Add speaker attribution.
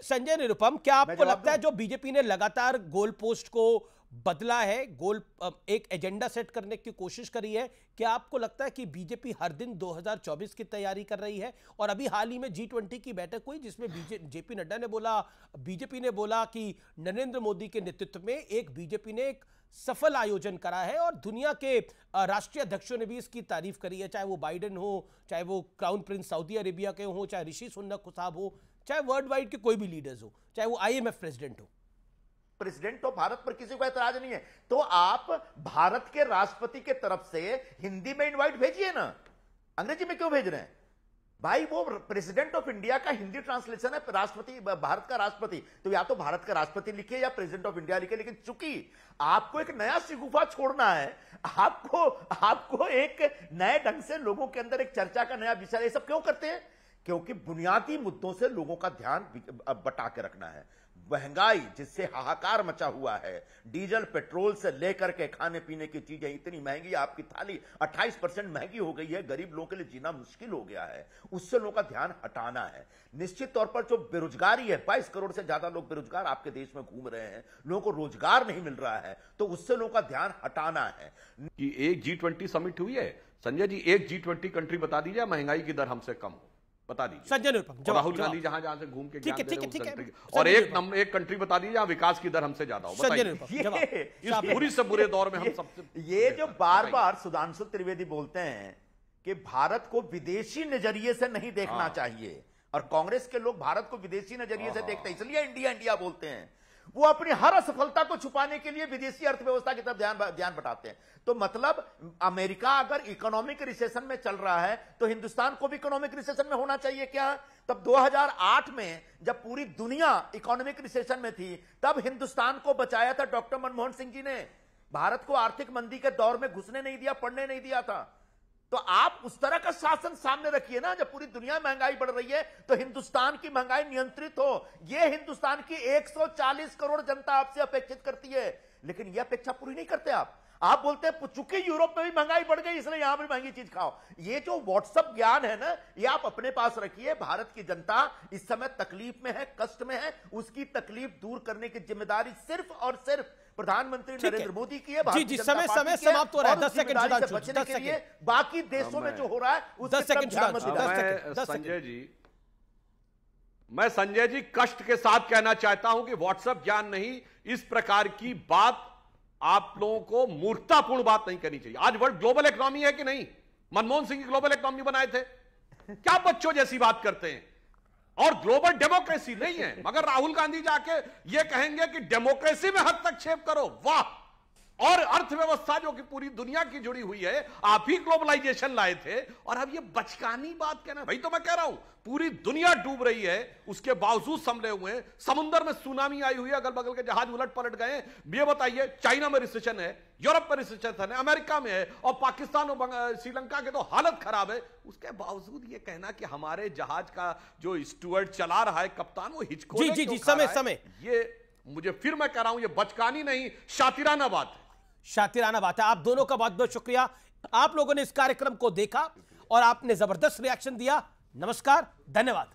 Speaker 1: संजय निरुपम, क्या आपको लगता है जो बीजेपी ने लगातार गोल पोस्ट को बदला है, एक एजेंडा सेट करने की कोशिश करी है, क्या आपको लगता है कि बीजेपी हर दिन 2024 की तैयारी कर रही है? और अभी हाल ही में G20 की बैठक हुई जिसमें जेपी नड्डा ने बोला, बीजेपी ने बोला कि नरेंद्र मोदी के नेतृत्व में बीजेपी ने एक सफल आयोजन करा है और दुनिया के राष्ट्रीय अध्यक्षों ने भी इसकी तारीफ करी है, चाहे वो बाइडेन हो, चाहे वो क्राउन प्रिंस सऊदी अरेबिया के हो, चाहे ऋषि सुनक साहब हो, चाहे वर्ल्ड वाइड के कोई भी लीडर्स हो, चाहे वो IMF प्रेसिडेंट हो।
Speaker 2: प्रेसिडेंट तो भारत पर किसी को ऐतराज नहीं है, तो आप भारत के राष्ट्रपति के तरफ से हिंदी में इनवाइट भेजिए ना, अंग्रेजी में क्यों भेज रहे हैं भाई? वो प्रेसिडेंट ऑफ इंडिया का हिंदी ट्रांसलेशन है राष्ट्रपति, भारत का राष्ट्रपति, तो या तो भारत का राष्ट्रपति लिखे या प्रेसिडेंट ऑफ इंडिया लिखे। लेकिन चूंकि आपको एक नया शिगुफा छोड़ना है, आपको एक नए ढंग से लोगों के अंदर एक चर्चा का नया विषय, ये सब क्यों करते हैं? क्योंकि बुनियादी मुद्दों से लोगों का ध्यान बटा के रखना है। महंगाई जिससे हाहाकार मचा हुआ है, डीजल पेट्रोल से लेकर के खाने पीने की चीजें इतनी महंगी, आपकी थाली 28% महंगी हो गई है, गरीब लोगों के लिए जीना मुश्किल हो गया है, उससे लोगों का ध्यान हटाना है। निश्चित तौर पर जो बेरोजगारी है, 22 करोड़ से ज्यादा लोग बेरोजगार आपके देश में घूम रहे हैं, लोगों को रोजगार नहीं मिल रहा है, तो उससे लोगों का ध्यान हटाना है।
Speaker 3: कि एक G20 समिट हुई है संजय जी, एक G20 कंट्री बता दीजिए महंगाई की दर हमसे कम हो, बता दीजिए।
Speaker 1: संजय निरुपम,
Speaker 3: राहुल गांधी जहां जहां से घूम के
Speaker 1: ठीक है,
Speaker 3: और एक कंट्री बता दीजिए जहां विकास की दर हमसे ज्यादा हो, बताइए। इस बुरी से बुरे दौर में हम सबसे
Speaker 2: ये जो बार बार सुधांशु त्रिवेदी बोलते हैं कि भारत को विदेशी नजरिए से नहीं देखना चाहिए, और कांग्रेस के लोग भारत को विदेशी नजरिए से देखते हैं, इसलिए इंडिया इंडिया बोलते हैं। वो अपनी हर असफलता को छुपाने के लिए विदेशी अर्थव्यवस्था की तरफ ध्यान बटाते हैं। तो मतलब अमेरिका अगर इकोनॉमिक रिसेशन में चल रहा है तो हिंदुस्तान को भी इकोनॉमिक रिसेशन में होना चाहिए क्या? तब 2008 में जब पूरी दुनिया इकोनॉमिक रिसेशन में थी, तब हिंदुस्तान को बचाया था डॉक्टर मनमोहन सिंह जी ने। भारत को आर्थिक मंदी के दौर में घुसने नहीं दिया, पढ़ने नहीं दिया था। तो आप उस तरह का शासन सामने रखिए ना, जब पूरी दुनिया में महंगाई बढ़ रही है तो हिंदुस्तान की महंगाई नियंत्रित हो। यह हिंदुस्तान की 140 करोड़ जनता आपसे अपेक्षित करती है, लेकिन यह अपेक्षा पूरी नहीं करते आप बोलते हैं चूंकि यूरोप में भी महंगाई बढ़ गई इसलिए यहां भी महंगी चीज खाओ। ये जो व्हाट्सएप ज्ञान है ना, ये आप अपने पास रखिए। भारत की जनता इस समय तकलीफ में है, कष्ट में है, उसकी तकलीफ दूर करने की जिम्मेदारी सिर्फ और सिर्फ प्रधानमंत्री नरेंद्र मोदी की है।
Speaker 1: जी समय समाप्त हो रहा है। 10 सेकंड
Speaker 2: बचने के लिए बाकी देशों में जो हो रहा है उसके
Speaker 1: 10 सेकंड।
Speaker 3: मैं संजय जी कष्ट के साथ कहना चाहता हूं कि व्हाट्सएप ज्ञान नहीं, इस प्रकार की बात आप लोगों को मूर्खतापूर्ण बात नहीं करनी चाहिए। आज वर्ल्ड ग्लोबल इकोनॉमी है कि नहीं? मनमोहन सिंह ग्लोबल इकोनॉमी बनाए थे, क्या बच्चों जैसी बात करते हैं? और ग्लोबल डेमोक्रेसी नहीं है, मगर राहुल गांधी जाके ये कहेंगे कि डेमोक्रेसी में हस्तक्षेप करो। वाह! और अर्थव्यवस्था जो कि पूरी दुनिया की जुड़ी हुई है, आप ही ग्लोबलाइजेशन लाए थे और अब ये बचकानी बात कहना। भाई तो मैं कह रहा हूं पूरी दुनिया डूब रही है, उसके बावजूद संभले हुए हैं। समुद्र में सुनामी आई हुई है, अगल बगल के जहाज उलट पलट गए। ये बताइए, चाइना में रिसेशन है, यूरोप में रिसेशन है, अमेरिका में है, और पाकिस्तान और श्रीलंका के तो हालत खराब है। उसके बावजूद ये कहना कि हमारे जहाज का जो स्टुअर्ड चला रहा है, कप्तान, वो हिचको
Speaker 1: जी समय
Speaker 3: ये मुझे फिर मैं कह रहा हूं ये बचकानी नहीं, शातिराना बात है।
Speaker 1: शातिराना बात है। आप दोनों का बहुत बहुत शुक्रिया। आप लोगों ने इस कार्यक्रम को देखा और आपने जबरदस्त रिएक्शन दिया। नमस्कार, धन्यवाद।